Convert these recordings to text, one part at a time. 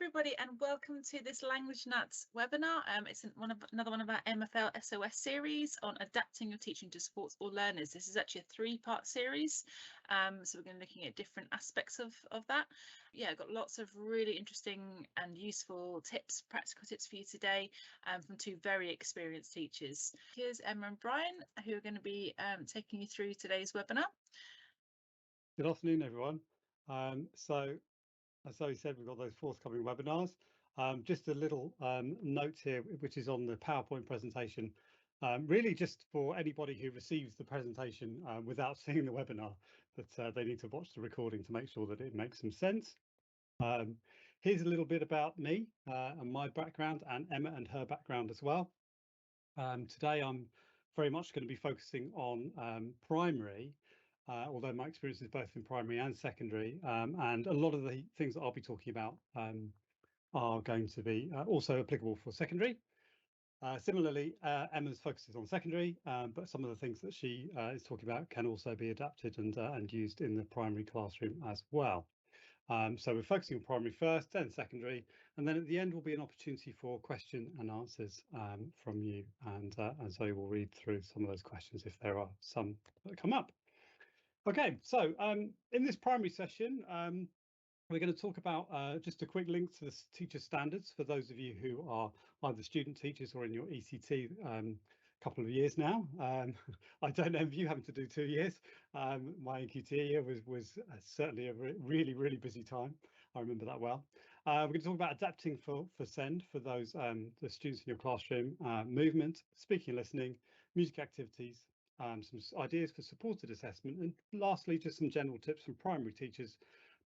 everybody, and welcome to this Language Nuts webinar. It's another one of our MFL SOS series on adapting your teaching to support all learners. This is actually a three-part series, so we're going to be looking at different aspects of that. Yeah, I've got lots of really interesting and useful tips, practical tips for you today from two very experienced teachers. Here's Emma and Brian, who are going to be taking you through today's webinar. Good afternoon, everyone. As Zoe said, we've got those forthcoming webinars. Just a little note here, which is on the PowerPoint presentation, really just for anybody who receives the presentation without seeing the webinar, that they need to watch the recording to make sure that it makes some sense. Here's a little bit about me and my background, and Emma and her background as well. Today, I'm very much going to be focusing on primary, although my experience is both in primary and secondary, and a lot of the things that I'll be talking about are going to be also applicable for secondary. Similarly, Emma's focuses on secondary, but some of the things that she is talking about can also be adapted and used in the primary classroom as well. So we're focusing on primary first, then secondary, and then at the end will be an opportunity for question and answers from you, and Zoe will read through some of those questions if there are some that come up. Okay, so in this primary session, we're going to talk about just a quick link to the teacher standards for those of you who are either student teachers or in your ECT couple of years now. I don't know if you having to do 2 years. My NQT year was certainly a really busy time. I remember that well. We're going to talk about adapting for SEND for those the students in your classroom, movement, speaking and listening, music activities, some ideas for supported assessment, and lastly, just some general tips from primary teachers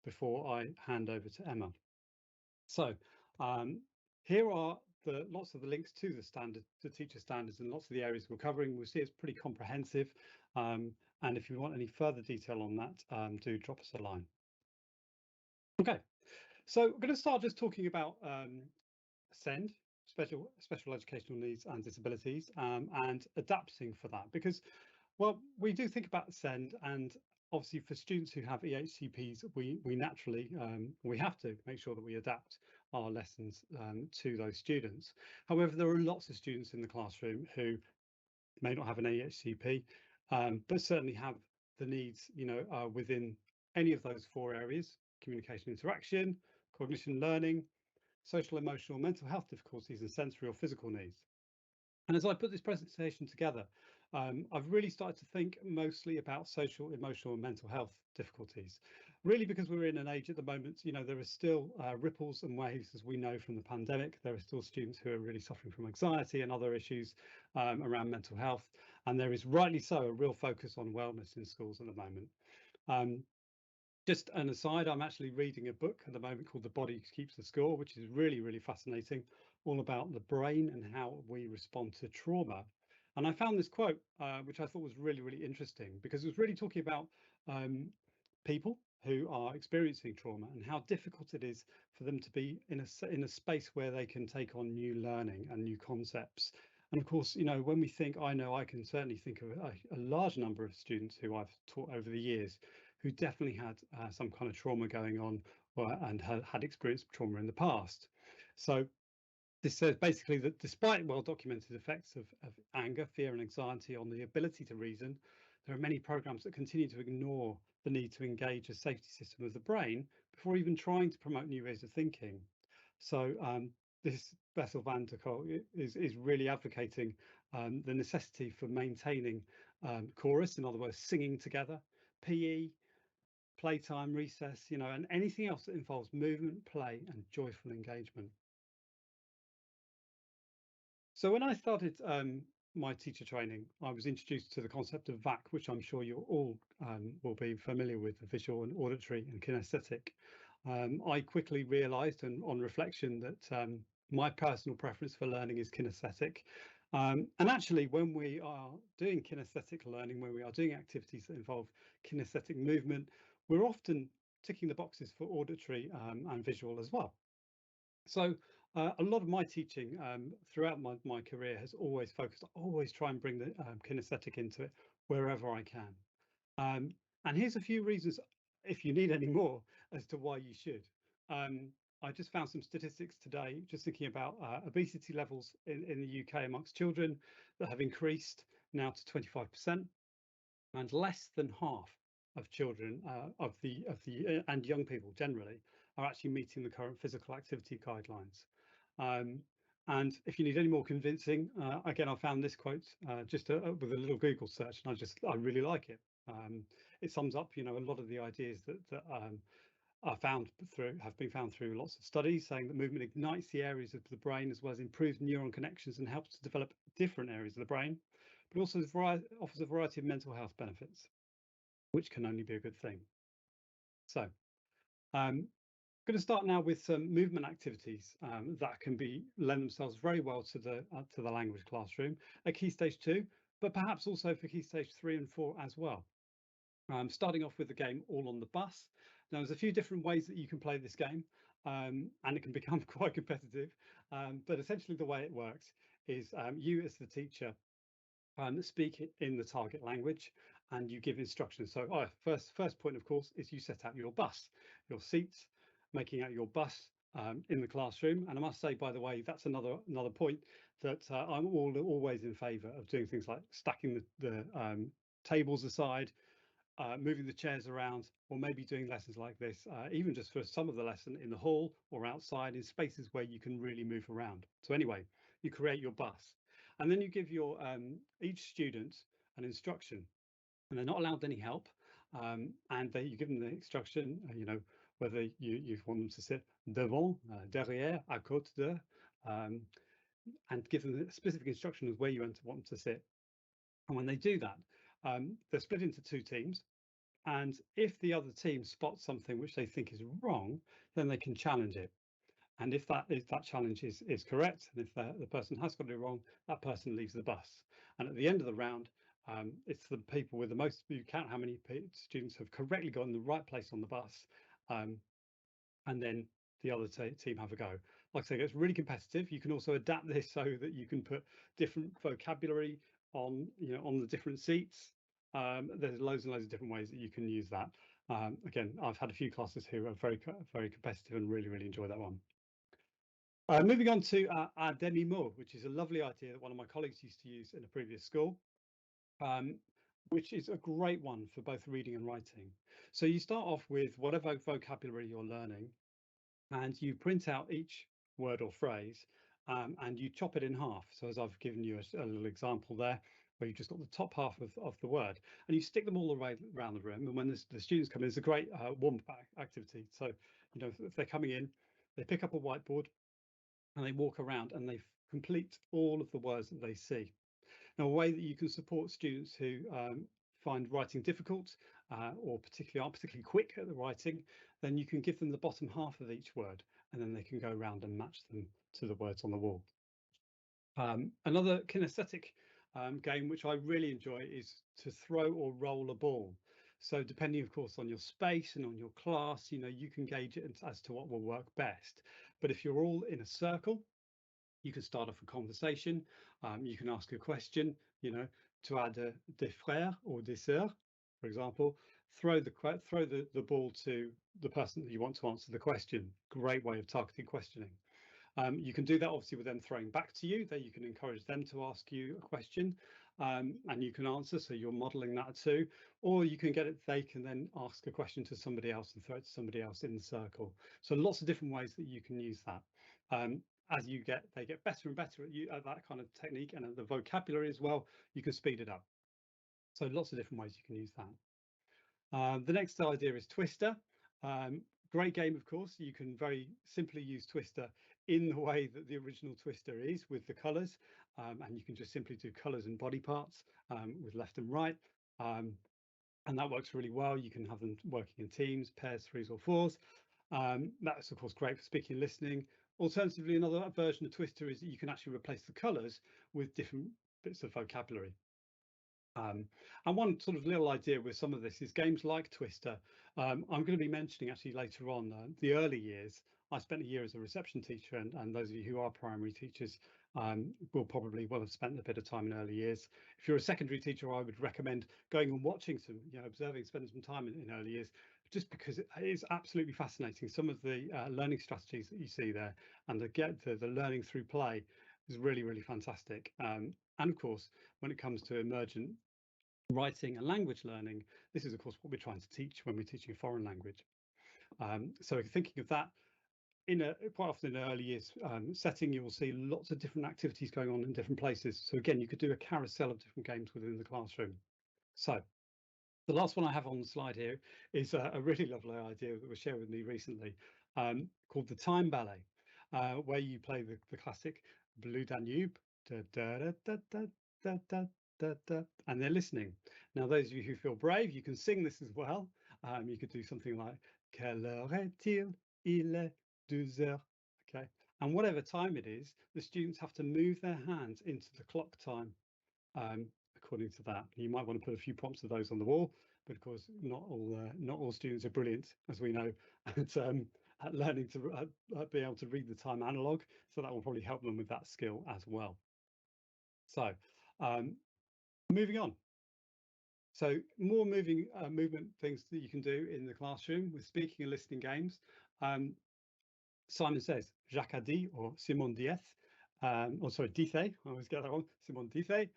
before I hand over to Emma. So here are lots of the links to the teacher standards and lots of the areas we're covering. We'll see it's pretty comprehensive, and if you want any further detail on that, do drop us a line. Okay, so we're going to start just talking about SEND, special educational needs and disabilities, and adapting for that, because, well, we do think about SEND, and obviously for students who have EHCPs, we naturally we have to make sure that we adapt our lessons to those students. However, there are lots of students in the classroom who may not have an EHCP, but certainly have the needs, within any of those four areas: communication, interaction, cognition, learning, social, emotional, mental health difficulties, and sensory or physical needs. And as I put this presentation together, I've really started to think mostly about social, emotional, and mental health difficulties, really because we're in an age at the moment, there are still ripples and waves, as we know from the pandemic. There are still students who are really suffering from anxiety and other issues around mental health, and there is, rightly so, a real focus on wellness in schools at the moment. Just an aside, I'm actually reading a book at the moment called The Body Keeps the Score, which is really fascinating, all about the brain and how we respond to trauma. And I found this quote, which I thought was really interesting, because it was really talking about people who are experiencing trauma and how difficult it is for them to be in a space where they can take on new learning and new concepts. And of course, when we think, I can certainly think of a large number of students who I've taught over the years who definitely had some kind of trauma going on, and had experienced trauma in the past. So this says basically that despite well-documented effects of anger, fear and anxiety on the ability to reason, there are many programs that continue to ignore the need to engage a safety system of the brain before even trying to promote new ways of thinking. So this Bessel van der Kolk is really advocating the necessity for maintaining chorus, in other words, singing together, PE, playtime, recess, and anything else that involves movement, play and joyful engagement. So when I started my teacher training, I was introduced to the concept of VAC, which I'm sure you all will be familiar with, the visual and auditory and kinesthetic. I quickly realised, and on reflection, that my personal preference for learning is kinesthetic. And actually, when we are doing kinesthetic learning, when we are doing activities that involve kinesthetic movement, we're often ticking the boxes for auditory and visual as well. So a lot of my teaching throughout my career has always focused, always try and bring the kinesthetic into it wherever I can. And here's a few reasons, if you need any more, as to why you should. I just found some statistics today, just thinking about obesity levels in the UK amongst children that have increased now to 25%, and less than half of children and young people generally are actually meeting the current physical activity guidelines. And if you need any more convincing, again, I found this quote just with a little Google search, and I really like it. It sums up, a lot of the ideas that have been found through lots of studies, saying that movement ignites the areas of the brain as well as improves neuron connections and helps to develop different areas of the brain, but also offers a variety of mental health benefits, which can only be a good thing. So I'm going to start now with some movement activities that can lend themselves very well to the language classroom at Key Stage 2, but perhaps also for Key Stage 3 and 4 as well. Starting off with the game All on the Bus. Now, there's a few different ways that you can play this game, and it can become quite competitive, but essentially the way it works is you as the teacher speak in the target language and you give instructions. So first point, of course, is you set out your bus, your seats, making out your bus in the classroom. And I must say, by the way, that's another point that I'm always in favour of doing things like stacking the tables aside, moving the chairs around, or maybe doing lessons like this, even just for some of the lesson in the hall or outside in spaces where you can really move around. So anyway, you create your bus, and then you give your each student an instruction, and they're not allowed any help. And you give them the instruction, whether you want them to sit devant, derrière, à côté de, and give them a specific instruction of where you want them to sit. And when they do that, they're split into two teams. And if the other team spots something which they think is wrong, then they can challenge it. And if that challenge is correct, and if the person has got it wrong, that person leaves the bus. And at the end of the round, it's the people with the most, you count how many students have correctly got in the right place on the bus, and then the other team have a go. Like I say, it's really competitive. You can also adapt this so that you can put different vocabulary on the different seats. There's loads and loads of different ways that you can use that. Again, I've had a few classes who are very competitive and really enjoy that one. Moving on to our demi-mot, which is a lovely idea that one of my colleagues used to use in a previous school, which is a great one for both reading and writing. So you start off with whatever vocabulary you're learning, and you print out each word or phrase, and you chop it in half. So as I've given you a little example there, where you've just got the top half of the word, and you stick them all the way around the room. And when the students come in, it's a great warm-up activity. So if they're coming in, they pick up a whiteboard and they walk around and they complete all of the words that they see. Now, a way that you can support students who find writing difficult or aren't particularly quick at the writing, then you can give them the bottom half of each word, and then they can go around and match them to the words on the wall. Another kinesthetic game which I really enjoy is to throw or roll a ball. So depending, of course, on your space and on your class, you can gauge it as to what will work best. But if you're all in a circle, you can start off a conversation. You can ask a question, to add des frères or des sœurs, for example. Throw the ball to the person that you want to answer the question. Great way of targeting questioning. You can do that obviously with them throwing back to you. There you can encourage them to ask you a question, and you can answer, so you're modeling that too. Or you can they can then ask a question to somebody else and throw it to somebody else in the circle. So lots of different ways that you can use that. As they get better and better at that kind of technique, and at the vocabulary as well, you can speed it up. So lots of different ways you can use that. The next idea is Twister. Great game, of course. You can very simply use Twister in the way that the original Twister is, with the colours, and you can just simply do colours and body parts with left and right, and that works really well. You can have them working in teams, pairs, threes or fours. That's of course great for speaking and listening. Alternatively, another version of Twister is that you can actually replace the colours with different bits of vocabulary. And one sort of little idea with some of this is games like Twister. I'm going to be mentioning actually later on the early years. I spent a year as a reception teacher, and those of you who are primary teachers will probably have spent a bit of time in early years. If you're a secondary teacher, I would recommend going and watching some, observing, spending some time in early years, just because it is absolutely fascinating. Some of the learning strategies that you see there and the learning through play is really, really fantastic. And of course, when it comes to emergent writing and language learning, this is of course what we're trying to teach when we're teaching a foreign language. So thinking of that, quite often in an early years setting, you will see lots of different activities going on in different places. So again, you could do a carousel of different games within the classroom. So the last one I have on the slide here is a really lovely idea that was shared with me recently, called the time ballet, where you play the classic Blue Danube, da, da, da, da, da, da, da, da, and they're listening. Now, those of you who feel brave, you can sing this as well. You could do something like Quelle heure est-il? Il est 2 heures. Okay, and whatever time it is, the students have to move their hands into the clock time. According to that, you might want to put a few prompts of those on the wall, but of course not all students are brilliant, as we know, at learning to be able to read the time analog, so that will probably help them with that skill as well. So moving on, so more movement things that you can do in the classroom with speaking and listening games. Simon says Jacques a dit, or Simon Dieth, or sorry, Dithe, I always get that wrong, Simon Dithe,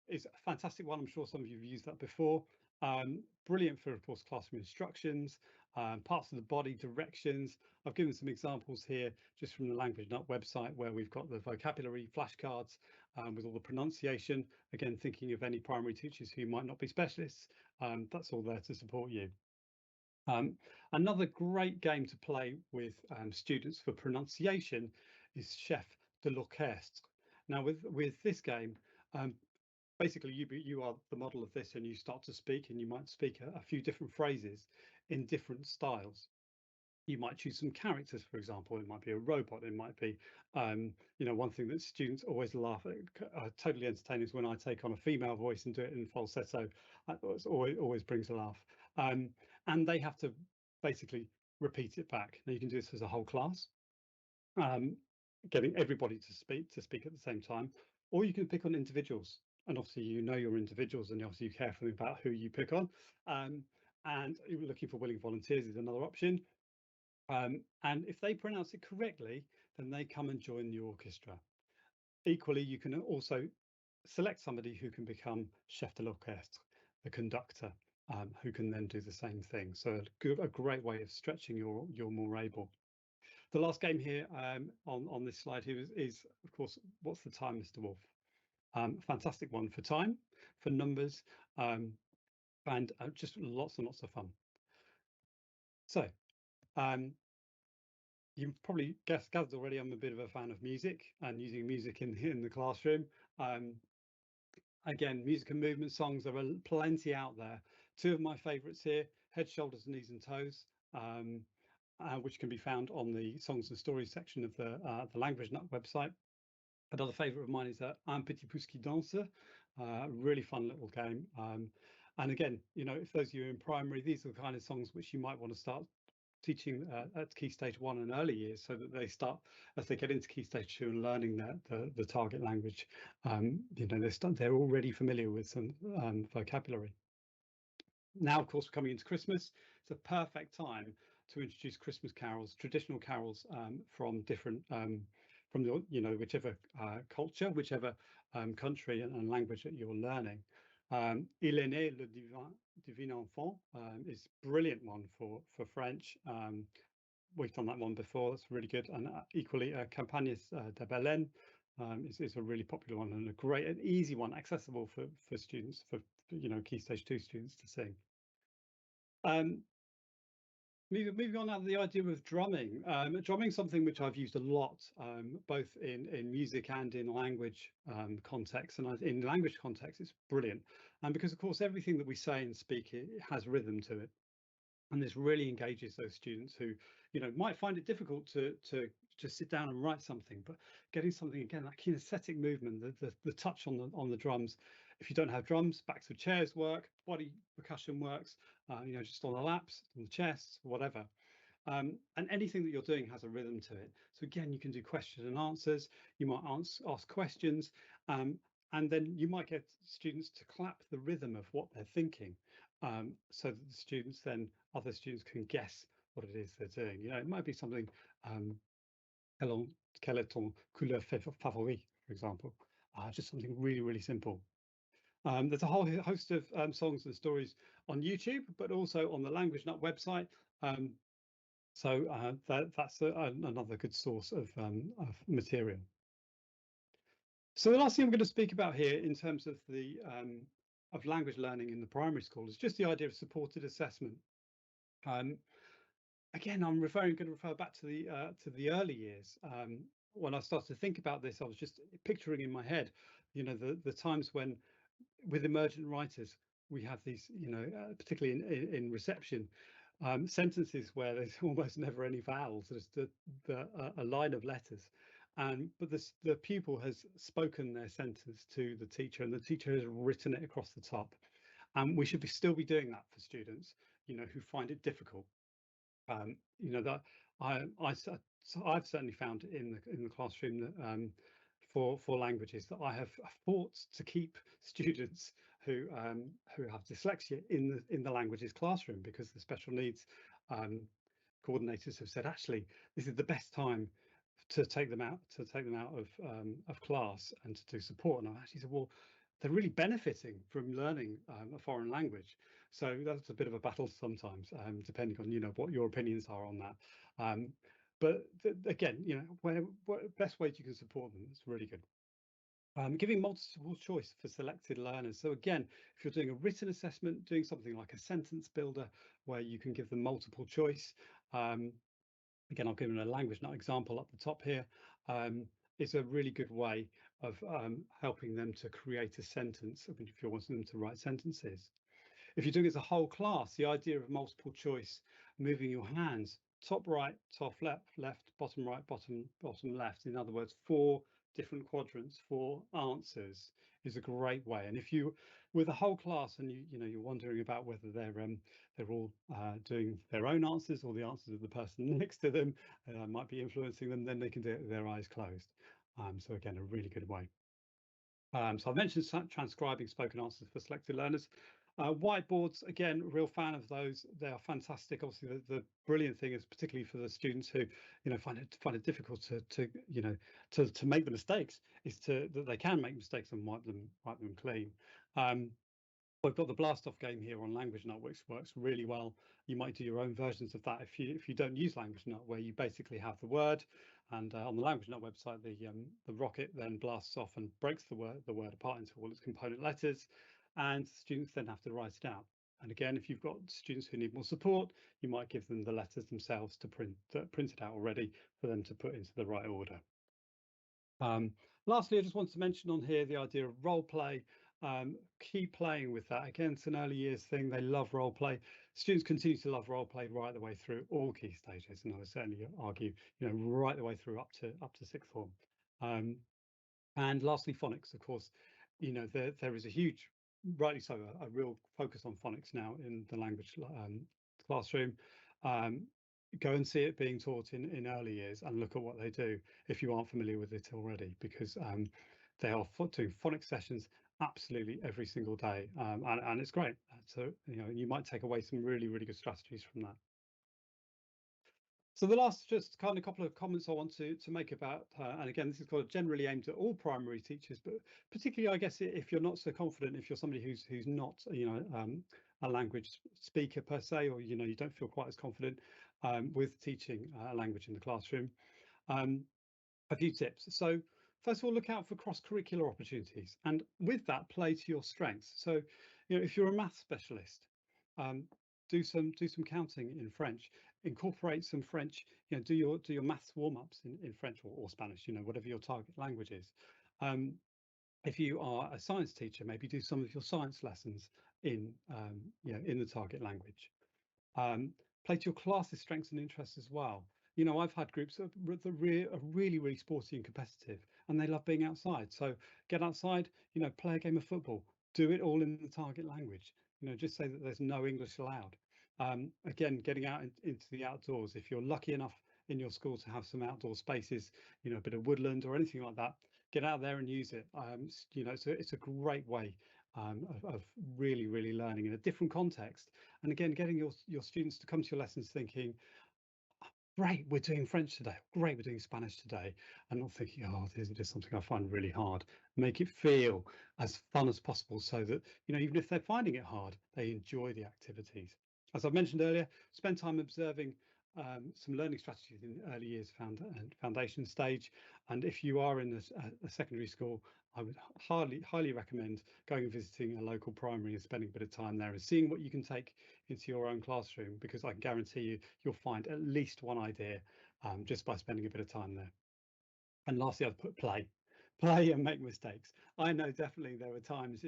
is a fantastic one. I'm sure some of you have used that before. Brilliant for, of course, classroom instructions, parts of the body, directions. I've given some examples here just from the Language Nut website, where we've got the vocabulary flashcards with all the pronunciation. Again, thinking of any primary teachers who might not be specialists, that's all there to support you. Another great game to play with students for pronunciation is Chef de l'Orchestre. Now, with this game, basically you are the model of this, and you start to speak, and you might speak a few different phrases in different styles. You might choose some characters, for example. It might be a robot. It might be, one thing that students always laugh at, totally entertaining, is when I take on a female voice and do it in falsetto. It always brings a laugh. And they have to basically repeat it back. Now you can do this as a whole class, getting everybody to speak at the same time, or you can pick on individuals. And obviously, your individuals, and obviously you care about who you pick on. And looking for willing volunteers is another option. And if they pronounce it correctly, then they come and join the orchestra. Equally, you can also select somebody who can become chef de l'orchestre, the conductor, who can then do the same thing. So a great way of stretching your more able. The last game here on this slide here is, of course, What's the Time, Mr. Wolf? Fantastic one for time, for numbers, and just lots and lots of fun. So you've probably gathered already, I'm a bit of a fan of music and using music in the classroom. Again, music and movement songs, there are plenty out there. Two of my favorites here, Head, Shoulders, Knees and Toes, which can be found on the Songs and Stories section of the Language Nut website. Another favorite of mine is Un Petit Pouce qui Danse, really fun little game. And again, if those of you in primary, these are the kind of songs which you might want to start teaching at Key Stage 1 and early years, so that they start, as they get into Key Stage 2 and learning the target language, they're already familiar with some vocabulary. Now, of course, we're coming into Christmas. It's a perfect time to introduce Christmas carols, traditional carols from different, from whichever culture, whichever country and language that you're learning. Il est né le divin enfant is a brilliant one for French. We've done that one before. That's really good. And equally, Campagnes de Belén is a really popular one, and a great and easy one, accessible for students, for Key Stage 2 students to sing. Moving on now, the idea of drumming. Drumming is something which I've used a lot, both in music and in language context. And in language context, it's brilliant. And because, of course, everything that we say and speak, it has rhythm to it. And this really engages those students who, might find it difficult to just sit down and write something, but getting something, again, that kinesthetic movement, the touch on the drums. If you don't have drums, backs of chairs work, body percussion works, just on the laps, on the chest, whatever. And anything that you're doing has a rhythm to it. So again, you can do question and answers. You might ask questions, and then you might get students to clap the rhythm of what they're thinking, so that the students then, other students can guess what it is they're doing. You know, it might be something, quelle est ton couleur favorite, for example. Just something really, really simple. There's a whole host of songs and stories on YouTube, but also on the Language Nut website. So that's another good source of material. So the last thing I'm going to speak about here in terms of the of language learning in the primary school is just the idea of supported assessment. Again, I'm going to refer back to the early years. When I started to think about this, I was just picturing in my head, you know, the times when with emergent writers we have these, you know, particularly in reception, sentences where there's almost never any vowels, just a line of letters, but the pupil has spoken their sentence to the teacher and the teacher has written it across the top, and we should still be doing that for students, you know, who find it difficult. You know, that I've certainly found in the classroom that for languages that I have fought to keep students who have dyslexia in the languages classroom, because the special needs coordinators have said actually this is the best time to take them out of class and to do support. And I actually said, well, they're really benefiting from learning a foreign language. So that's a bit of a battle sometimes, depending on, you know, what your opinions are on that. But again, you know, what best ways you can support them is really good. Giving multiple choice for selected learners. So again, if you're doing a written assessment, doing something like a sentence builder where you can give them multiple choice. Again, I'll give them a language nut example up the top here. It's a really good way of helping them to create a sentence if you're wanting them to write sentences. If you're doing it as a whole class, the idea of multiple choice, moving your hands, top right, top left, bottom right, bottom left. In other words, 4 different quadrants, 4 answers is a great way. And if you, with a whole class, and you know, you're wondering about whether they're all doing their own answers or the answers of the person next to them might be influencing them, then they can do it with their eyes closed. So again, a really good way. So I mentioned transcribing spoken answers for selected learners. Whiteboards, again, real fan of those. They are fantastic. Obviously, the brilliant thing is, particularly for the students who, you know, find it difficult to you know, to make the mistakes, is that they can make mistakes and wipe them clean. We've got the blast off game here on Language Nut, which works really well. You might do your own versions of that if you don't use Language Nut, where you basically have the word, and on the Language Nut website, the rocket then blasts off and breaks the word apart into all its component letters, and students then have to write it out. And again, if you've got students who need more support, you might give them the letters themselves to print it out already for them to put into the right order. Lastly, I just want to mention on here the idea of role play. Keep playing with that. Again, it's an early years thing. They love role play. Students continue to love role play right the way through all key stages, and I would certainly argue, you know, right the way through up to sixth form. And lastly, phonics. Of course, you know, there is a huge, rightly so, a real focus on phonics now in the language classroom. Go and see it being taught in early years and look at what they do if you aren't familiar with it already, because they are doing phonics sessions absolutely every single day, and it's great. So, you know, you might take away some really, really good strategies from that. So the last just kind of couple of comments I want to make about, and again, this is kind of generally aimed at all primary teachers, but particularly, I guess, if you're not so confident, if you're somebody who's not, you know, a language speaker per se, or, you know, you don't feel quite as confident with teaching a language in the classroom, a few tips. So first of all, look out for cross-curricular opportunities, and with that, play to your strengths. So, you know, if you're a math specialist, do some counting in French, incorporate some French, you know, do your maths warm-ups in French or Spanish, you know, whatever your target language is. If you are a science teacher, maybe do some of your science lessons in you know, in the target language. Play to your class's strengths and interests as well. You know, I've had groups that are really, really sporty and competitive, and they love being outside. So get outside, you know, play a game of football, do it all in the target language. You know, just say that there's no English allowed. Again, getting out into the outdoors. If you're lucky enough in your school to have some outdoor spaces, you know, a bit of woodland or anything like that, get out there and use it. You know, it's a great way of really learning in a different context. And again, getting your students to come to your lessons thinking, great, we're doing French today, great, we're doing Spanish today, and not thinking, oh, this is just something I find really hard. Make it feel as fun as possible so that, you know, even if they're finding it hard, they enjoy the activities. As I mentioned earlier, spend time observing some learning strategies in early years foundation stage. And if you are in a secondary school, I would highly recommend going and visiting a local primary and spending a bit of time there and seeing what you can take into your own classroom, because I can guarantee you, you'll find at least one idea just by spending a bit of time there. And lastly, I'd put play and make mistakes. I know definitely there were times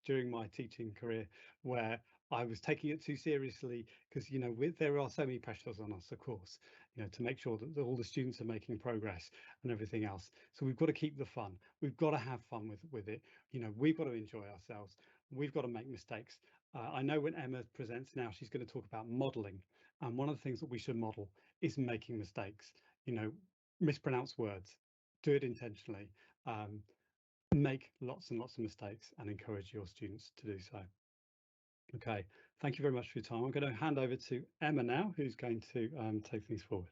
during my teaching career where I was taking it too seriously, because, you know, there are so many pressures on us, of course, you know, to make sure that all the students are making progress and everything else. So we've got to keep the fun. We've got to have fun with it. You know, we've got to enjoy ourselves. We've got to make mistakes. I know when Emma presents now, she's going to talk about modeling. And one of the things that we should model is making mistakes. You know, mispronounce words, do it intentionally, make lots and lots of mistakes, and encourage your students to do so. Okay, thank you very much for your time. I'm going to hand over to Emma now, who's going to take things forward.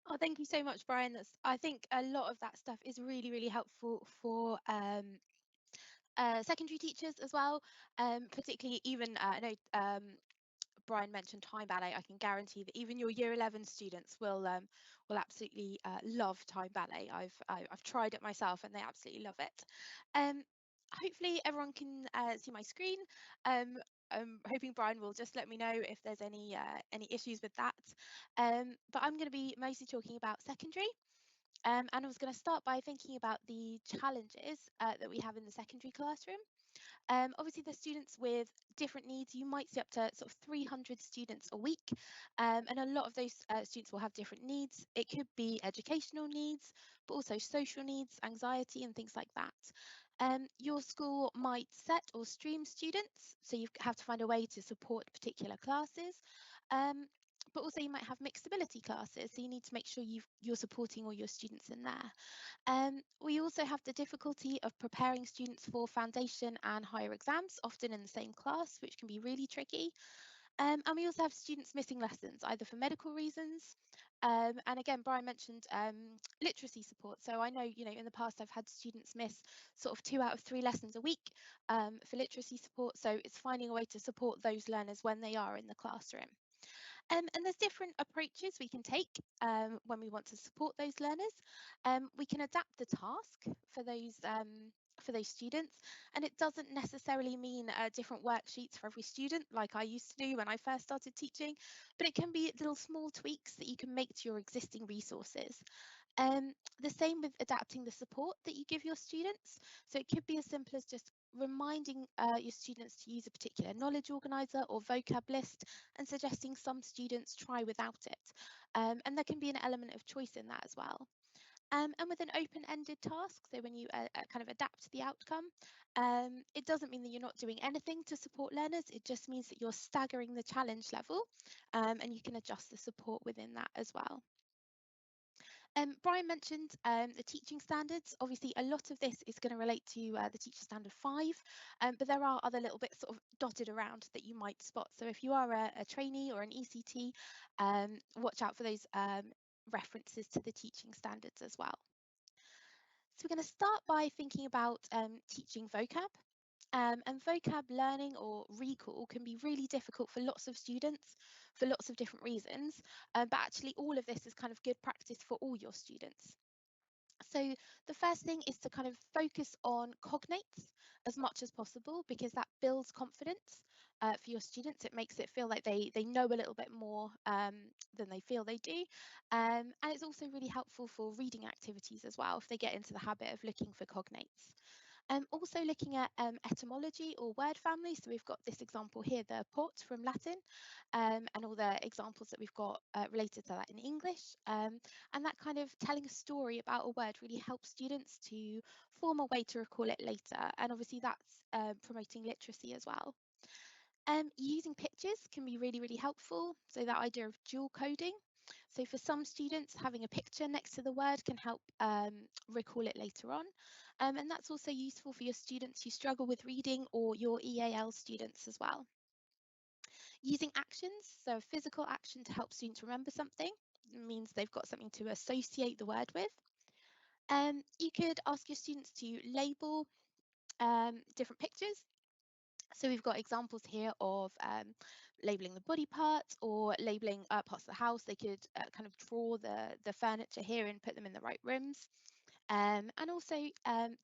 Oh, thank you so much, Brian. I think a lot of that stuff is really helpful for secondary teachers as well, particularly even I know Brian mentioned time ballet. I can guarantee that even your year 11 students will absolutely love time ballet. I've tried it myself and they absolutely love it. Hopefully everyone can see my screen. I'm hoping Brian will just let me know if there's any issues with that. But I'm going to be mostly talking about secondary. And I was going to start by thinking about the challenges that we have in the secondary classroom. Obviously, the students with different needs, you might see up to sort of 300 students a week, and a lot of those students will have different needs. It could be educational needs, but also social needs, anxiety, and things like that. Your school might set or stream students, so you have to find a way to support particular classes. But also you might have mixed ability classes, so you need to make sure you're supporting all your students in there. We also have the difficulty of preparing students for foundation and higher exams, often in the same class, which can be really tricky. And we also have students missing lessons, either for medical reasons. And again, Brian mentioned literacy support. So I know, you know, in the past I've had students miss sort of 2 out of 3 lessons a week for literacy support. So it's finding a way to support those learners when they are in the classroom. And there's different approaches we can take when we want to support those learners. We can adapt the task for those students, and it doesn't necessarily mean different worksheets for every student like I used to do when I first started teaching, but it can be little small tweaks that you can make to your existing resources. The same with adapting the support that you give your students. So it could be as simple as just reminding your students to use a particular knowledge organiser or vocab list and suggesting some students try without it. And there can be an element of choice in that as well. And with an open-ended task, so when you kind of adapt the outcome, it doesn't mean that you're not doing anything to support learners, it just means that you're staggering the challenge level and you can adjust the support within that as well. Brian mentioned the teaching standards. Obviously, a lot of this is going to relate to the Teacher Standard 5, but there are other little bits sort of dotted around that you might spot. So if you are a trainee or an ECT, watch out for those references to the teaching standards as well. So we're going to start by thinking about teaching vocab. And vocab learning or recall can be really difficult for lots of students for lots of different reasons, but actually all of this is kind of good practice for all your students. So the first thing is to kind of focus on cognates as much as possible, because that builds confidence for your students. It makes it feel like they know a little bit more than they feel they do. And it's also really helpful for reading activities as well, if they get into the habit of looking for cognates. Also looking at etymology or word families. So we've got this example here, the pot from Latin, and all the examples that we've got related to that in English. And that kind of telling a story about a word really helps students to form a way to recall it later. And obviously that's promoting literacy as well. Using pictures can be really, really helpful. So that idea of dual coding. So for some students, having a picture next to the word can help recall it later on. And that's also useful for your students who struggle with reading or your EAL students as well. Using actions, so a physical action to help students remember something, means they've got something to associate the word with. You could ask your students to label different pictures. So we've got examples here of labelling the body parts or labelling parts of the house. They could kind of draw the furniture here and put them in the right rooms. And also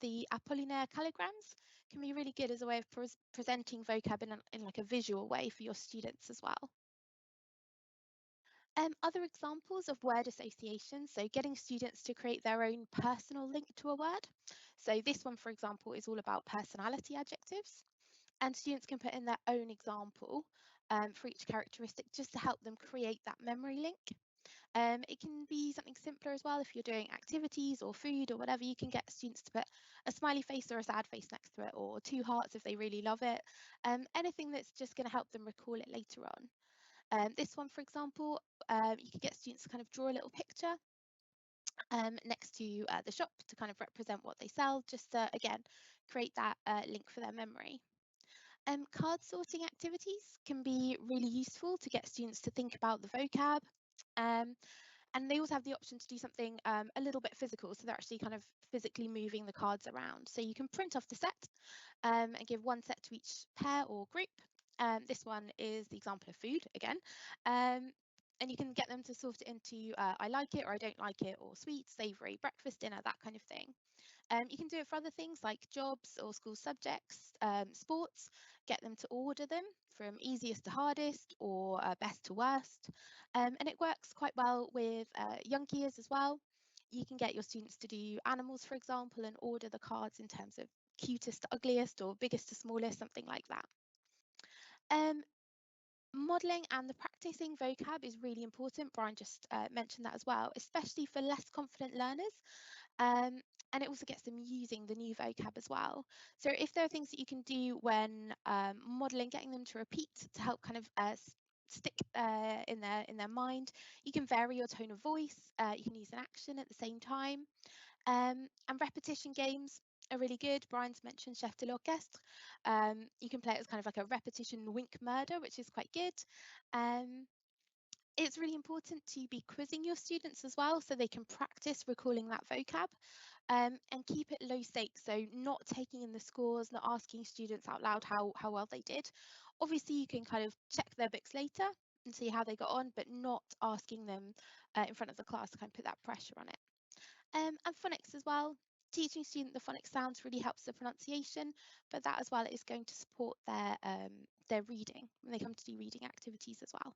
the Apollinaire calligrams can be really good as a way of presenting vocab in like a visual way for your students as well. Other examples of word association, so getting students to create their own personal link to a word. So this one, for example, is all about personality adjectives, and students can put in their own example for each characteristic just to help them create that memory link. It can be something simpler as well. If you're doing activities or food or whatever, you can get students to put a smiley face or a sad face next to it, or two hearts if they really love it. Anything that's just going to help them recall it later on. This one, for example, you could get students to kind of draw a little picture next to the shop to kind of represent what they sell, just to, again, create that link for their memory. Card sorting activities can be really useful to get students to think about the vocab. And they also have the option to do something a little bit physical, so they're actually kind of physically moving the cards around. So you can print off the set and give one set to each pair or group. This one is the example of food again. And you can get them to sort it into I like it or I don't like it, or sweet, savoury, breakfast, dinner, that kind of thing. You can do it for other things like jobs or school subjects, sports, get them to order them from easiest to hardest or best to worst. And it works quite well with young years as well. You can get your students to do animals, for example, and order the cards in terms of cutest to ugliest or biggest to smallest, something like that. Modelling and the practicing vocab is really important. Brian just mentioned that as well, especially for less confident learners. And it also gets them using the new vocab as well. So if there are things that you can do when modelling, getting them to repeat to help kind of stick in their mind, you can vary your tone of voice. You can use an action at the same time. And repetition games are really good. Brian's mentioned Chef de l'Orchestre. You can play it as kind of like a repetition wink murder, which is quite good. It's really important to be quizzing your students as well, so they can practice recalling that vocab, and keep it low stakes, so not taking in the scores, not asking students out loud how well they did. Obviously you can kind of check their books later and see how they got on, but not asking them in front of the class to kind of put that pressure on it. And phonics as well. Teaching students the phonics sounds really helps the pronunciation, but that as well is going to support their reading when they come to do reading activities as well.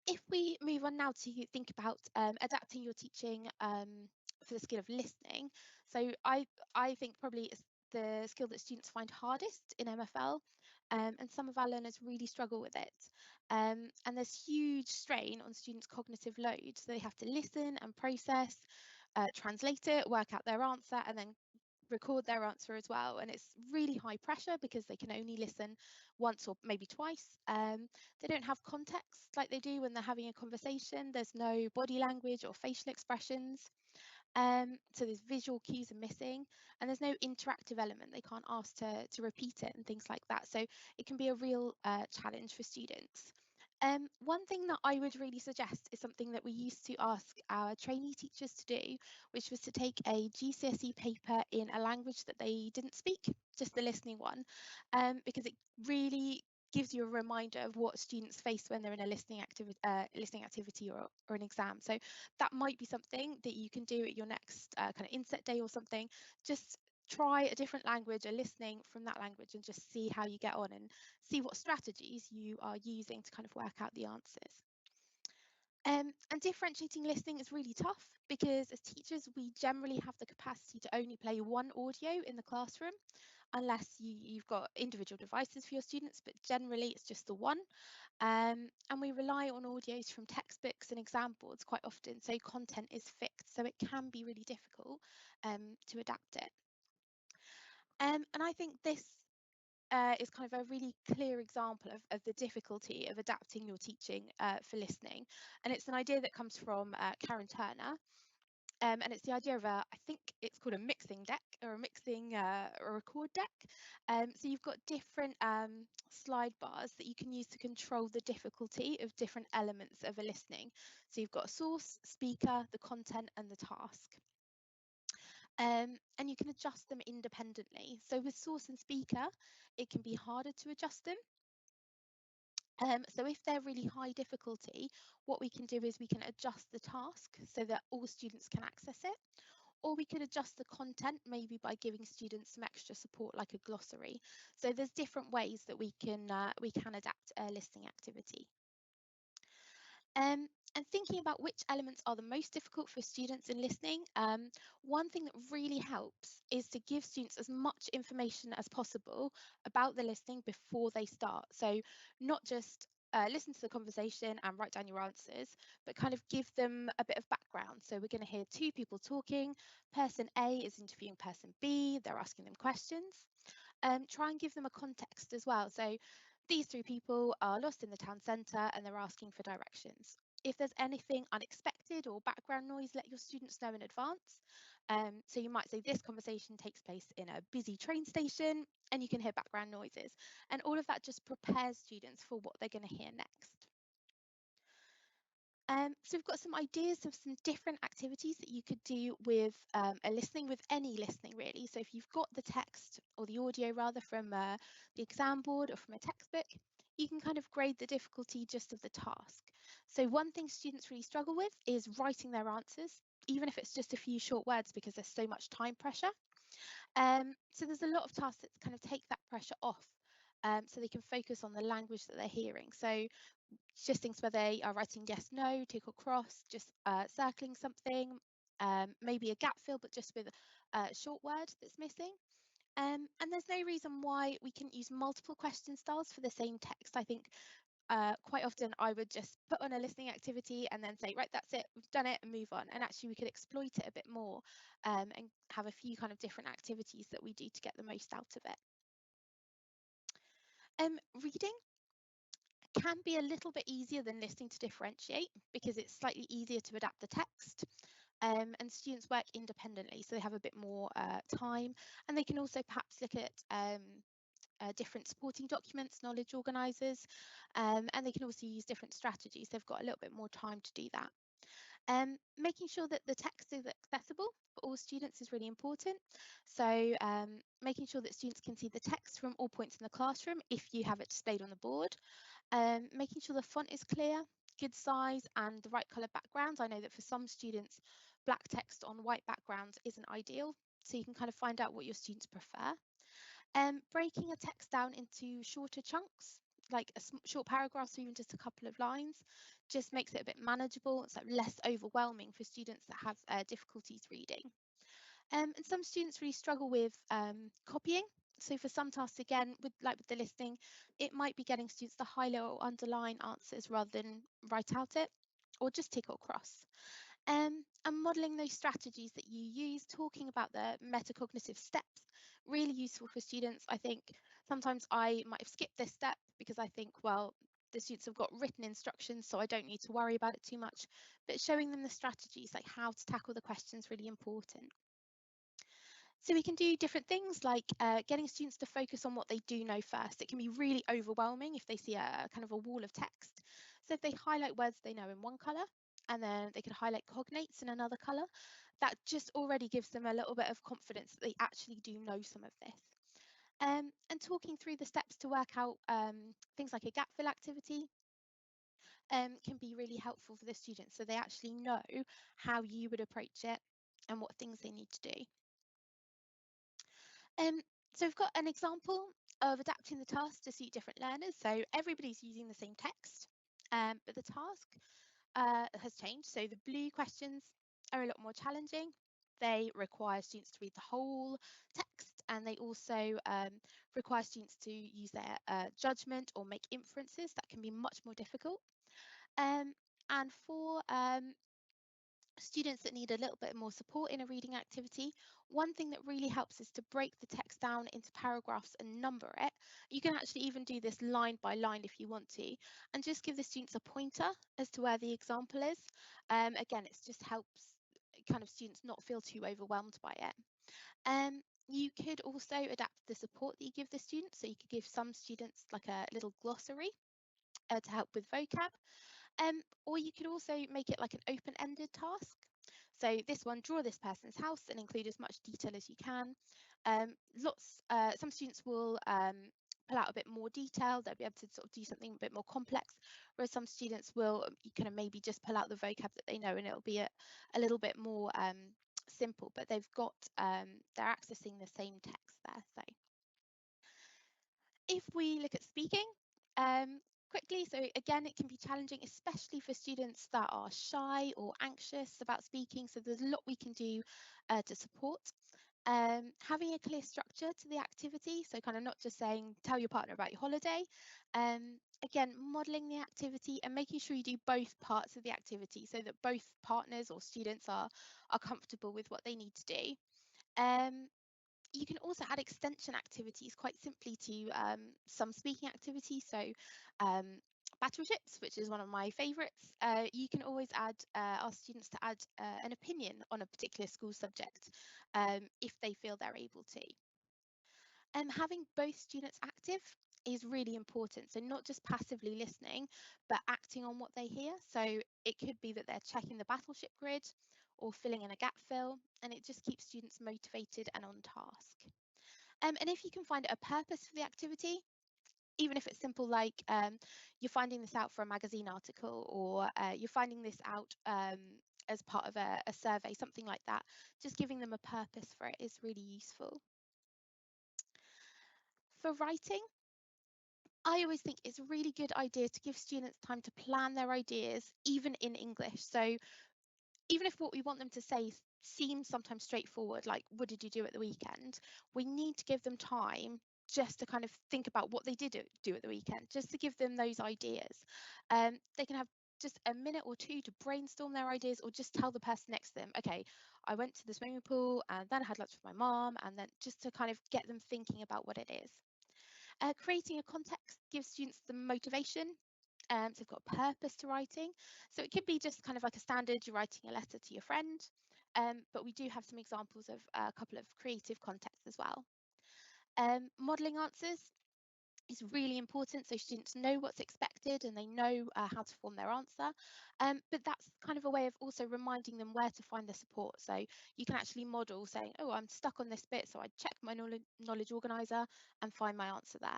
If we move on now to think about adapting your teaching for the skill of listening, so I think probably it's the skill that students find hardest in MFL, and some of our learners really struggle with it. And there's huge strain on students' cognitive load, so they have to listen and process, translate it, work out their answer, and then record their answer as well. And it's really high pressure because they can only listen once or maybe twice. They don't have context like they do when they're having a conversation. There's no body language or facial expressions. So there's visual cues are missing, and there's no interactive element. They can't ask to repeat it and things like that. So it can be a real challenge for students. One thing that I would really suggest is something that we used to ask our trainee teachers to do, which was to take a GCSE paper in a language that they didn't speak, just the listening one, because it really gives you a reminder of what students face when they're in a listening activity or an exam. So that might be something that you can do at your next kind of inset day or something. Just try a different language, a listening from that language, and just see how you get on and see what strategies you are using to kind of work out the answers. And differentiating listening is really tough because as teachers, we generally have the capacity to only play one audio in the classroom, unless you've got individual devices for your students, but generally it's just the one. And we rely on audios from textbooks and exam boards quite often, so content is fixed, so it can be really difficult to adapt it. And I think this is kind of a really clear example of the difficulty of adapting your teaching for listening. And it's an idea that comes from Karen Turner. And it's the idea of I think it's called a mixing deck or a mixing or record deck. So you've got different slide bars that you can use to control the difficulty of different elements of a listening. So you've got source, speaker, the content, and the task. And you can adjust them independently. So with source and speaker, it can be harder to adjust them. So if they're really high difficulty, what we can do is we can adjust the task so that all students can access it, or we could adjust the content maybe by giving students some extra support like a glossary. So there's different ways that we can adapt a listening activity. And thinking about which elements are the most difficult for students in listening, one thing that really helps is to give students as much information as possible about the listening before they start. So not just listen to the conversation and write down your answers, but kind of give them a bit of background. So we're going to hear two people talking. Person A is interviewing person B, they're asking them questions. Try and give them a context as well. So these three people are lost in the town centre and they're asking for directions. If there's anything unexpected or background noise, let your students know in advance. So you might say this conversation takes place in a busy train station and you can hear background noises. And all of that just prepares students for what they're going to hear next. So we've got some ideas of some different activities that you could do with a listening, with any listening really. So if you've got the text or the audio rather from the exam board or from a textbook, you can kind of grade the difficulty just of the task. So one thing students really struggle with is writing their answers, even if it's just a few short words because there's so much time pressure. So there's a lot of tasks that kind of take that pressure off so they can focus on the language that they're hearing. So just things where they are writing yes, no, tick or cross, just circling something, maybe a gap fill, but just with a short word that's missing. And there's no reason why we couldn't use multiple question styles for the same text. I think quite often I would just put on a listening activity and then say, right, that's it, we've done it, and move on. And actually we could exploit it a bit more and have a few kind of different activities that we do to get the most out of it. Reading can be a little bit easier than listening to differentiate because it's slightly easier to adapt the text. And students work independently, so they have a bit more time, and they can also perhaps look at different supporting documents, knowledge organisers, and they can also use different strategies. They've got a little bit more time to do that. Making sure that the text is accessible for all students is really important. So making sure that students can see the text from all points in the classroom if you have it displayed on the board. Making sure the font is clear, good size and the right colour backgrounds. I know that for some students, black text on white backgrounds isn't ideal, so you can kind of find out what your students prefer. Breaking a text down into shorter chunks, like a short paragraph or even just a couple of lines, just makes it a bit manageable. It's like less overwhelming for students that have difficulties reading. And some students really struggle with copying. So for some tasks, again, with the listening, it might be getting students to highlight or underline answers rather than write out it, or just tick or cross. And modelling those strategies that you use, talking about the metacognitive steps, really useful for students. I think sometimes I might have skipped this step because I think, well, the students have got written instructions, so I don't need to worry about it too much. But showing them the strategies, like how to tackle the question, is really important. So we can do different things like getting students to focus on what they do know first. It can be really overwhelming if they see a kind of a wall of text. So if they highlight words they know in one colour and then they could highlight cognates in another colour, that just already gives them a little bit of confidence that they actually do know some of this. And talking through the steps to work out things like a gap fill activity can be really helpful for the students, so they actually know how you would approach it and what things they need to do. So we've got an example of adapting the task to suit different learners. So everybody's using the same text, but the task has changed. So the blue questions are a lot more challenging. They require students to read the whole text, and they also require students to use their judgment or make inferences. That can be much more difficult. And for Students that need a little bit more support in a reading activity, one thing that really helps is to break the text down into paragraphs and number it. You can actually even do this line by line if you want to, and just give the students a pointer as to where the example is. Again, it just helps kind of students not feel too overwhelmed by it. You could also adapt the support that you give the students. So you could give some students like a little glossary to help with vocab. Or you could also make it like an open-ended task. So this one, draw this person's house and include as much detail as you can. Some students will pull out a bit more detail. They'll be able to sort of do something a bit more complex, whereas some students will you kind of maybe just pull out the vocab that they know, and it'll be a little bit more simple, but they've got they're accessing the same text there. So if we look at speaking, quickly, so again, it can be challenging, especially for students that are shy or anxious about speaking. So there's a lot we can do to support. Having a clear structure to the activity, so kind of not just saying, tell your partner about your holiday. Again, modelling the activity and making sure you do both parts of the activity so that both partners or students are comfortable with what they need to do. You can also add extension activities quite simply to some speaking activities. So Battleships, which is one of my favourites, you can always ask students to add an opinion on a particular school subject if they feel they're able to. Having both students active is really important. So not just passively listening, but acting on what they hear. So it could be that they're checking the battleship grid or filling in a gap fill, and it just keeps students motivated and on task. And if you can find a purpose for the activity, even if it's simple like you're finding this out for a magazine article, or you're finding this out as part of a survey, something like that, just giving them a purpose for it is really useful. For writing, I always think it's a really good idea to give students time to plan their ideas, even in English. So even if what we want them to say seems sometimes straightforward, like, what did you do at the weekend? We need to give them time just to kind of think about what they did do at the weekend, just to give them those ideas. They can have just a minute or two to brainstorm their ideas, or just tell the person next to them, okay, I went to the swimming pool and then I had lunch with my mom, and then just to kind of get them thinking about what it is. Creating a context gives students the motivation, so they've got a purpose to writing. So it could be just kind of like a standard, you're writing a letter to your friend, but we do have some examples of a couple of creative contexts as well. Modelling answers is really important, so students know what's expected and they know how to form their answer, but that's kind of a way of also reminding them where to find the support. So you can actually model saying, oh, I'm stuck on this bit, so I check my knowledge organiser and find my answer there.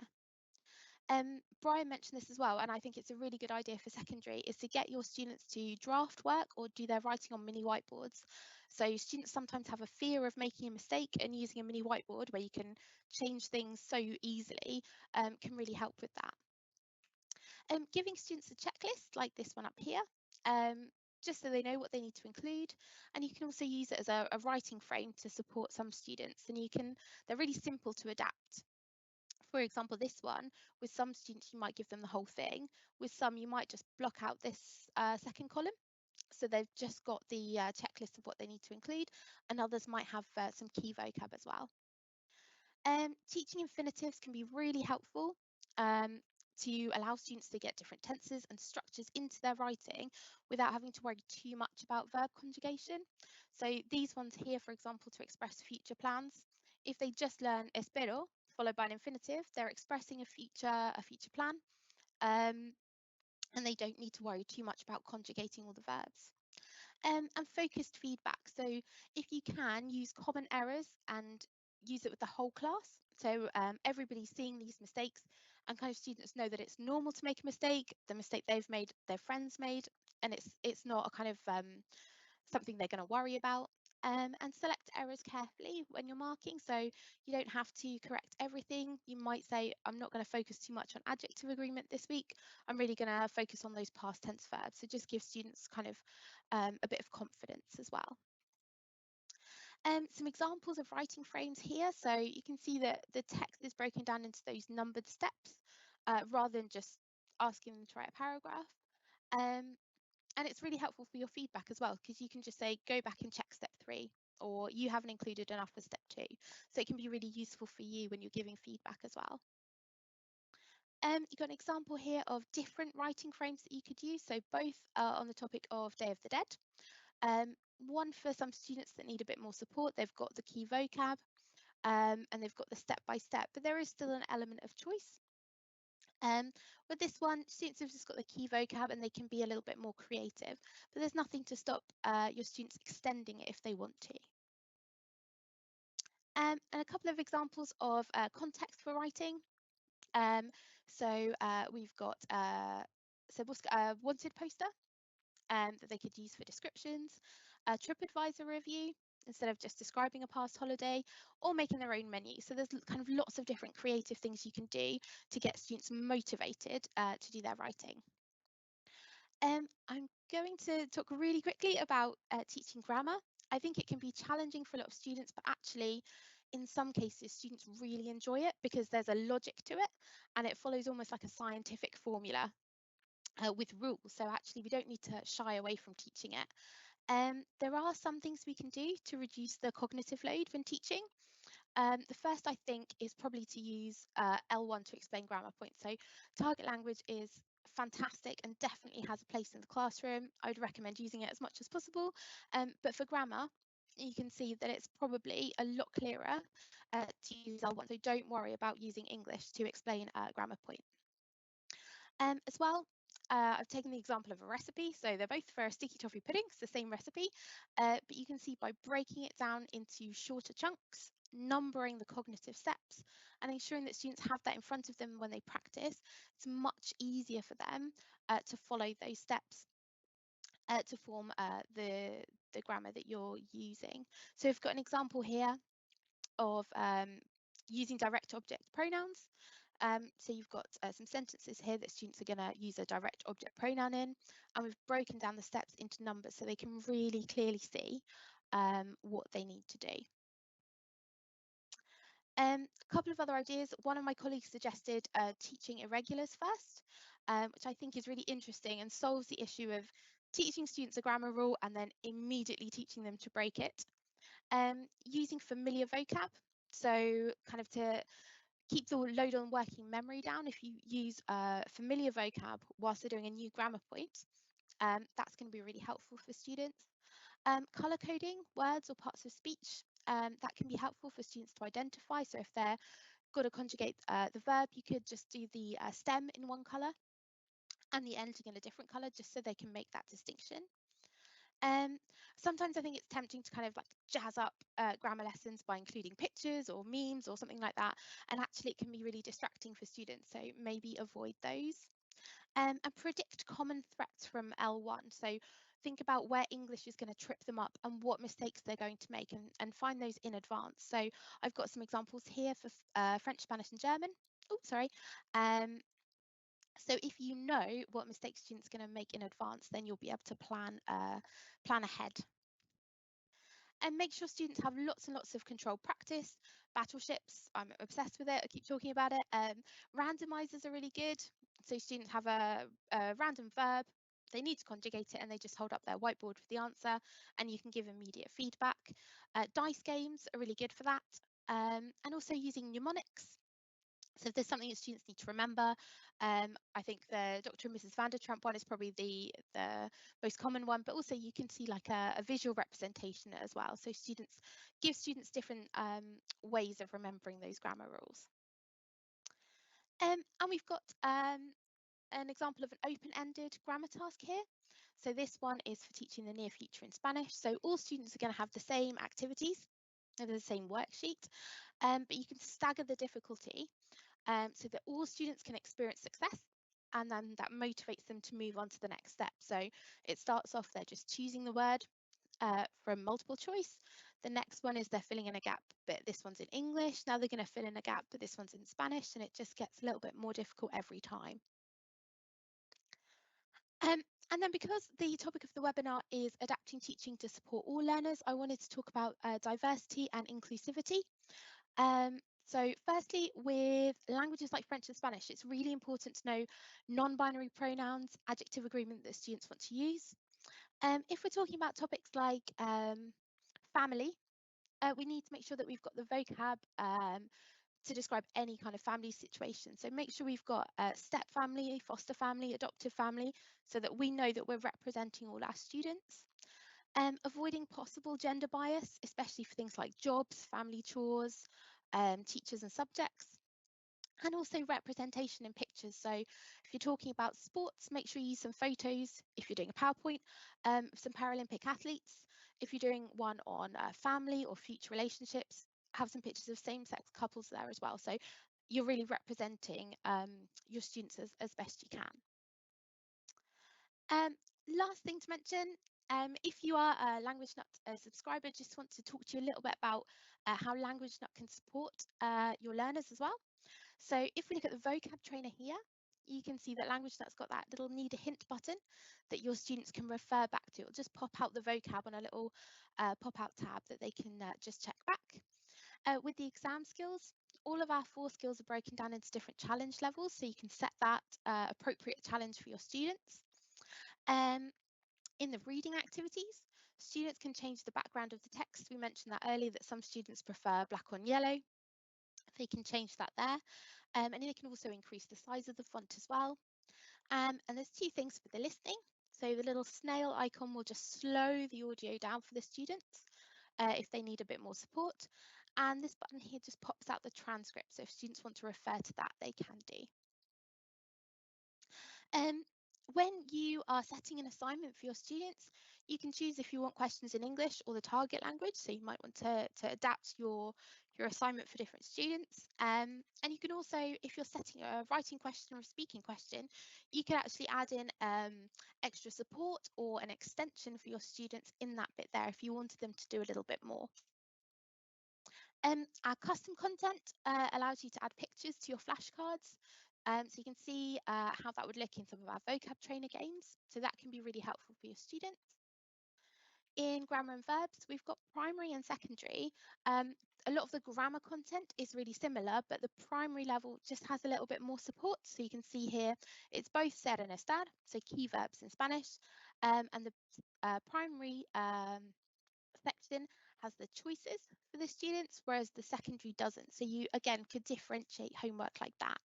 Brian mentioned this as well, and I think it's a really good idea for secondary, is to get your students to draft work or do their writing on mini whiteboards. So students sometimes have a fear of making a mistake, and using a mini whiteboard where you can change things so easily can really help with that. Giving students a checklist like this one up here, just so they know what they need to include, and you can also use it as a writing frame to support some students, and they're really simple to adapt. For example, this one, with some students, you might give them the whole thing. With some, you might just block out this second column. So they've just got the checklist of what they need to include, and others might have some key vocab as well. Teaching infinitives can be really helpful to allow students to get different tenses and structures into their writing without having to worry too much about verb conjugation. So these ones here, for example, to express future plans, if they just learn espero followed by an infinitive, they're expressing a future plan, and they don't need to worry too much about conjugating all the verbs. And focused feedback. So if you can, use common errors and use it with the whole class. So everybody's seeing these mistakes, and kind of students know that it's normal to make a mistake. The mistake they've made, their friends made, and it's not a kind of something they're going to worry about. And select errors carefully when you're marking, so you don't have to correct everything. You might say, I'm not going to focus too much on adjective agreement this week. I'm really going to focus on those past tense verbs. So just give students kind of a bit of confidence as well. Some examples of writing frames here. So you can see that the text is broken down into those numbered steps rather than just asking them to write a paragraph. And it's really helpful for your feedback as well, because you can just say, go back and check step 3, or you haven't included enough for step 2. So it can be really useful for you when you're giving feedback as well. You've got an example here of different writing frames that you could use. So both are on the topic of Day of the Dead. One for some students that need a bit more support, they've got the key vocab and they've got the step-by-step, but there is still an element of choice. With this one, students have just got the key vocab and they can be a little bit more creative, but there's nothing to stop your students extending it if they want to. And a couple of examples of context for writing. We've got a wanted poster that they could use for descriptions, a TripAdvisor review instead of just describing a past holiday, or making their own menu. So there's kind of lots of different creative things you can do to get students motivated to do their writing. I'm going to talk really quickly about teaching grammar. I think it can be challenging for a lot of students, but actually in some cases students really enjoy it because there's a logic to it and it follows almost like a scientific formula with rules. So actually we don't need to shy away from teaching it. There are some things we can do to reduce the cognitive load when teaching. The first, I think, is probably to use L1 to explain grammar points. So target language is fantastic and definitely has a place in the classroom. I would recommend using it as much as possible. But for grammar, you can see that it's probably a lot clearer to use L1. So don't worry about using English to explain a grammar point. As well, I've taken the example of a recipe. So they're both for sticky toffee pudding, it's the same recipe, but you can see by breaking it down into shorter chunks, numbering the cognitive steps and ensuring that students have that in front of them when they practice, it's much easier for them to follow those steps to form the grammar that you're using. So we've got an example here of using direct object pronouns. So you've got some sentences here that students are going to use a direct object pronoun in, and we've broken down the steps into numbers so they can really clearly see what they need to do. A couple of other ideas. One of my colleagues suggested teaching irregulars first, which I think is really interesting and solves the issue of teaching students a grammar rule and then immediately teaching them to break it. Using familiar vocab, so kind of to keep the load on working memory down. If you use familiar vocab whilst they're doing a new grammar point, that's going to be really helpful for students. Colour coding words or parts of speech, that can be helpful for students to identify. So if they're got to conjugate the verb, you could just do the stem in one colour and the ending in a different colour, just so they can make that distinction. Sometimes I think it's tempting to kind of like jazz up grammar lessons by including pictures or memes or something like that, and actually it can be really distracting for students, so maybe avoid those. And predict common threats from L1, so think about where English is going to trip them up and what mistakes they're going to make, and find those in advance. So I've got some examples here for French, Spanish and German. Oh, sorry. So if you know what mistakes students are going to make in advance, then you'll be able to plan ahead. And make sure students have lots and lots of controlled practice. Battleships, I'm obsessed with it, I keep talking about it. Randomizers are really good. So students have a random verb, they need to conjugate it and they just hold up their whiteboard for the answer and you can give immediate feedback. Dice games are really good for that. And also using mnemonics. So if there's something that students need to remember, I think the Dr. and Mrs. Vandertramp one is probably the most common one, but also you can see like a visual representation as well. So give students different ways of remembering those grammar rules. And we've got an example of an open-ended grammar task here. So this one is for teaching the near future in Spanish. So all students are going to have the same activities, the same worksheet, but you can stagger the difficulty so that all students can experience success, and then that motivates them to move on to the next step. So it starts off, they're just choosing the word from multiple choice. The next one is they're filling in a gap, but this one's in English. Now they're going to fill in a gap, but this one's in Spanish, and it just gets a little bit more difficult every time. And then because the topic of the webinar is adapting teaching to support all learners, I wanted to talk about diversity and inclusivity. So firstly, with languages like French and Spanish, it's really important to know non-binary pronouns, adjective agreement that students want to use. If we're talking about topics like family, we need to make sure that we've got the vocab to describe any kind of family situation. So make sure we've got step family, foster family, adoptive family, so that we know that we're representing all our students. Avoiding possible gender bias, especially for things like jobs, family chores, teachers and subjects. And also representation in pictures. So if you're talking about sports, make sure you use some photos. If you're doing a PowerPoint, some Paralympic athletes. If you're doing one on family or future relationships, have some pictures of same-sex couples there as well. So you're really representing your students as best you can. Last thing to mention, if you are a Language Nut subscriber, just want to talk to you a little bit about how Language Nut can support your learners as well. So if we look at the vocab trainer here, you can see that Language Nut's got that little need a hint button that your students can refer back to. It'll just pop out the vocab on a little pop-out tab that they can just check back. With the exam skills, all of our 4 skills are broken down into different challenge levels, so you can set that appropriate challenge for your students. In the reading activities, students can change the background of the text. We mentioned that earlier, that some students prefer black on yellow. They can change that there. And they can also increase the size of the font as well. And there's 2 things for the listening. So the little snail icon will just slow the audio down for the students if they need a bit more support. And this button here just pops out the transcript. So if students want to refer to that, they can do. When you are setting an assignment for your students, you can choose if you want questions in English or the target language. So you might want to adapt your assignment for different students. And you can also, if you're setting a writing question or a speaking question, you can actually add in extra support or an extension for your students in that bit there if you wanted them to do a little bit more. Our custom content allows you to add pictures to your flashcards. So you can see how that would look in some of our vocab trainer games. So that can be really helpful for your students. In grammar and verbs, we've got primary and secondary. A lot of the grammar content is really similar, but the primary level just has a little bit more support. So you can see here, it's both ser and estar, so key verbs in Spanish, and the primary section has the choices for the students, whereas the secondary doesn't. So you, again, could differentiate homework like that.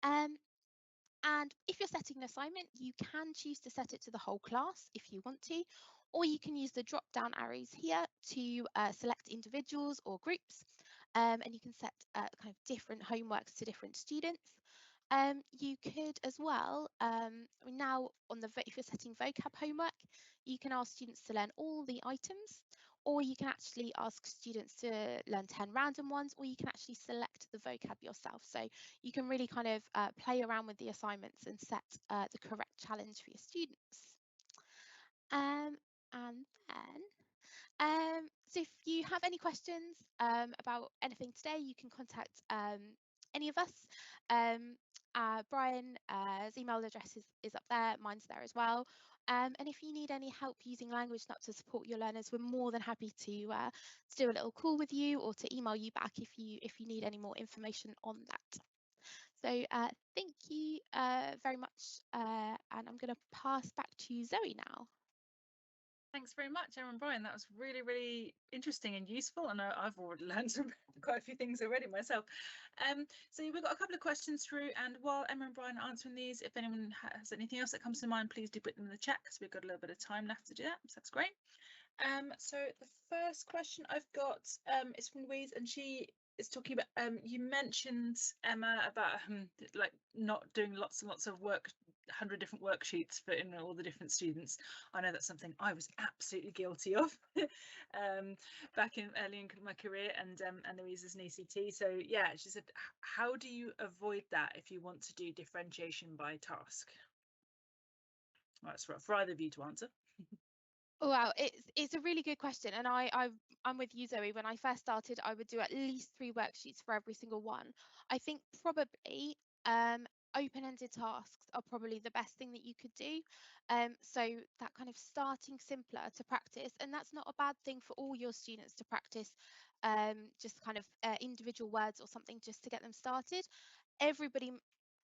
And if you're setting an assignment, you can choose to set it to the whole class if you want to, or you can use the drop-down arrows here to select individuals or groups, and you can set kind of different homeworks to different students. You could as well, now on the if you're setting vocab homework, you can ask students to learn all the items, or you can actually ask students to learn 10 random ones, or you can actually select the vocab yourself. So you can really kind of play around with the assignments and set the correct challenge for your students. And then, so if you have any questions about anything today, you can contact any of us. Brian's email address is up there, mine's there as well. And if you need any help using Language Nut to support your learners, we're more than happy to do a little call with you or to email you back if you need any more information on that. So thank you very much, and I'm going to pass back to Zoe now. Thanks very much, Emma and Brian. That was really, really interesting and useful. And I've already learned quite a few things already myself. So we've got a couple of questions through, and while Emma and Brian are answering these, if anyone has anything else that comes to mind, please do put them in the chat because we've got a little bit of time left to do that. So that's great. So the first question I've got is from Louise, and she is talking about you mentioned, Emma, about like not doing lots and lots of work, 100 different worksheets for all the different students. I know that's something I was absolutely guilty of back in early in my career, and Louise is an ECT. So yeah, she said, how do you avoid that if you want to do differentiation by task? Well, that's for either of you to answer. Oh, wow, it's a really good question, and I'm with you, Zoe. When I first started, I would do at least 3 worksheets for every single one. I think probably open-ended tasks are probably the best thing that you could do. So that kind of starting simpler to practice, and that's not a bad thing for all your students to practice just kind of individual words or something just to get them started, everybody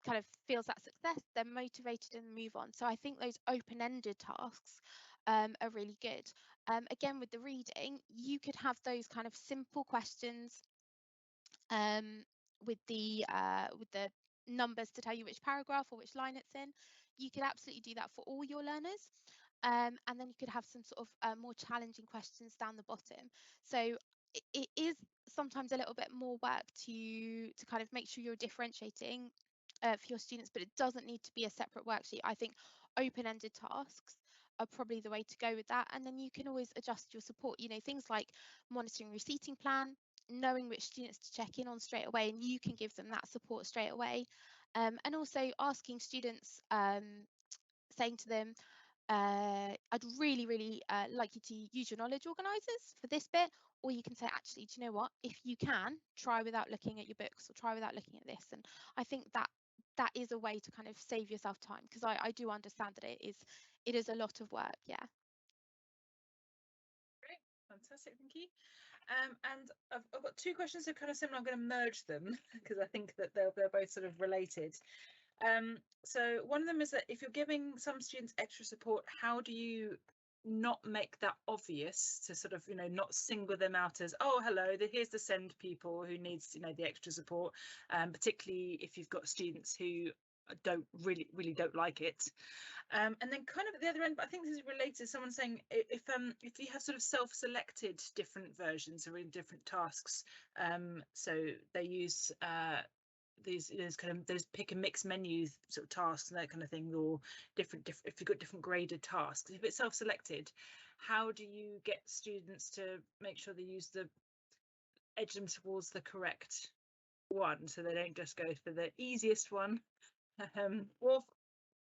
kind of feels that success, they're motivated and move on. So I think those open-ended tasks are really good. Again, with the reading, you could have those kind of simple questions with the numbers to tell you which paragraph or which line it's in. You could absolutely do that for all your learners. And then you could have some sort of more challenging questions down the bottom. So it is sometimes a little bit more work to kind of make sure you're differentiating for your students, but it doesn't need to be a separate worksheet. I think open-ended tasks are probably the way to go with that. And then you can always adjust your support, you know, things like monitoring your seating plan, knowing which students to check in on straight away, and you can give them that support straight away. And also asking students, saying to them, I'd really like you to use your knowledge organisers for this bit, or you can say, actually, do you know what, if you can, try without looking at your books, or try without looking at this. And I think that is a way to kind of save yourself time, because I do understand that it is a lot of work. Yeah. Great, fantastic, thank you. And I've got two questions that are kind of similar. I'm going to merge them because I think that they're both sort of related. So one of them is that if you're giving some students extra support, how do you not make that obvious, to sort of, you know, not single them out as, oh, hello, here's the SEND people who needs, you know, the extra support, particularly if you've got students who don't really don't like it. And then kind of at the other end, but I think this is related, someone saying if you have sort of self-selected different versions or in different tasks, so they use these kind of those pick and mix menus sort of tasks and that kind of thing, or different if you've got different graded tasks, if it's self-selected, how do you get students to make sure they edge them towards the correct one, so they don't just go for the easiest one, or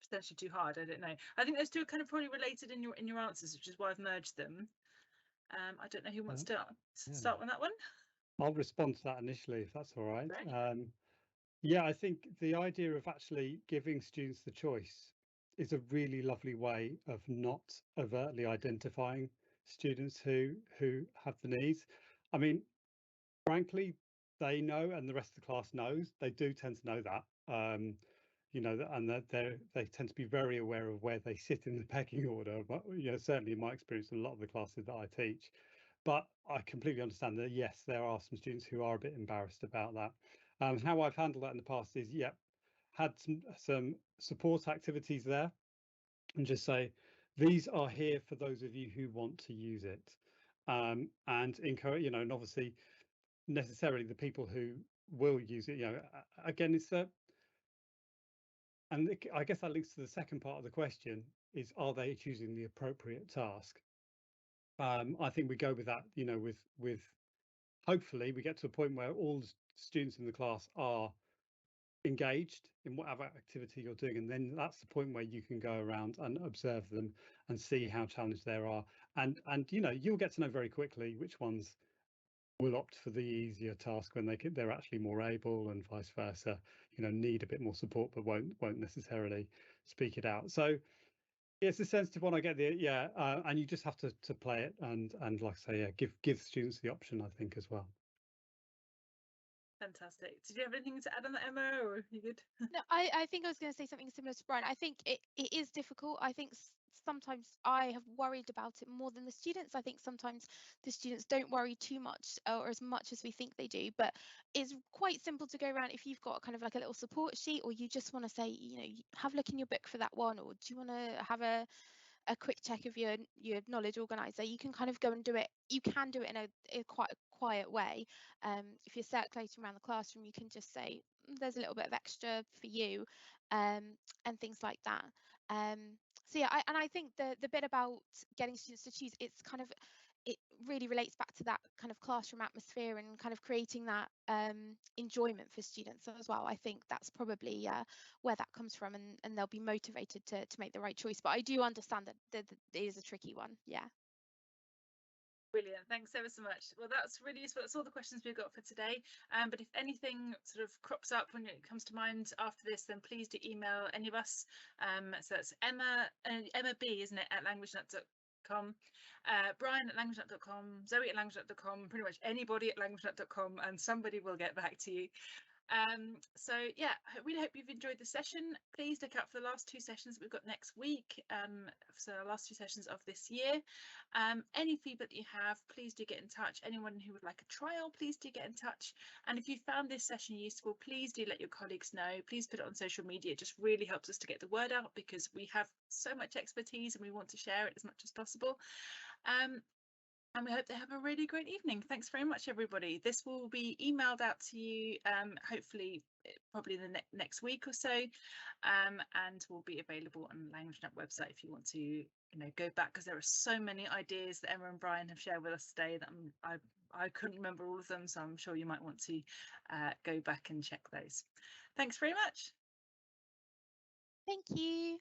potentially too hard? I don't know. I think those two are kind of probably related in your answers, which is why I've merged them. I don't know who wants to start on that one. I'll respond to that initially, if that's all right. Right. Yeah, I think the idea of actually giving students the choice is a really lovely way of not overtly identifying students who have the needs. I mean, frankly, they know, and the rest of the class knows. They do tend to know that, you know, and that they tend to be very aware of where they sit in the pecking order. But you know, certainly in my experience, in a lot of the classes that I teach. But I completely understand that, yes, there are some students who are a bit embarrassed about that. How I've handled that in the past is, had some support activities there, and just say, these are here for those of you who want to use it, and encourage, you know, and obviously necessarily the people who will use it, you know, again, it's and I guess that links to the second part of the question, is, are they choosing the appropriate task? I think we go with that, you know, with hopefully we get to a point where all the students in the class are engaged in whatever activity you're doing, and then that's the point where you can go around and observe them and see how challenged they are, and you know, you'll get to know very quickly which ones will opt for the easier task when they're actually more able, and vice versa, you know, need a bit more support but won't necessarily speak it out. So it's a sensitive one, I get the and you just have to play it, and like I say, give students the option, I think, as well. Fantastic. Did you have anything to add on that, Emma, or are you good? No, I think I was going to say something similar to Brian. I think it is difficult. I think sometimes I have worried about it more than the students. I think sometimes the students don't worry too much, or as much as we think they do, but it's quite simple to go around. If you've got kind of like a little support sheet, or you just want to say, you know, have a look in your book for that one, or do you want to have a quick check of your knowledge organizer, you can kind of go and do it. You can do it in a quite a quiet way. If you're circulating around the classroom, you can just say, there's a little bit of extra for you, and things like that. So yeah, I think the bit about getting students to choose, it's kind of, it really relates back to that kind of classroom atmosphere and kind of creating that enjoyment for students as well. I think that's probably where that comes from, and they'll be motivated to make the right choice. But I do understand that it is a tricky one. Yeah. Brilliant, thanks ever so much. Well, that's really useful. That's all the questions we've got for today. But if anything sort of crops up when it comes to mind after this, then please do email any of us. So that's Emma B, isn't it, at languagenuts languagenut.com, Brian at languagenut.com, Zoe at languagenut.com, pretty much anybody at languagenut.com, and somebody will get back to you. So yeah, I really hope you've enjoyed the session. Please look out for the last 2 sessions we've got next week. So our last 2 sessions of this year. Any feedback that you have, please do get in touch. Anyone who would like a trial, please do get in touch. And if you found this session useful, please do let your colleagues know. Please put it on social media. It just really helps us to get the word out, because we have so much expertise and we want to share it as much as possible. And we hope they have a really great evening. Thanks very much, everybody. This will be emailed out to you, hopefully, probably in the next week or so, and will be available on the LanguageNet website if you want to, go back, because there are so many ideas that Emma and Brian have shared with us today that I couldn't remember all of them, so I'm sure you might want to go back and check those. Thanks very much. Thank you.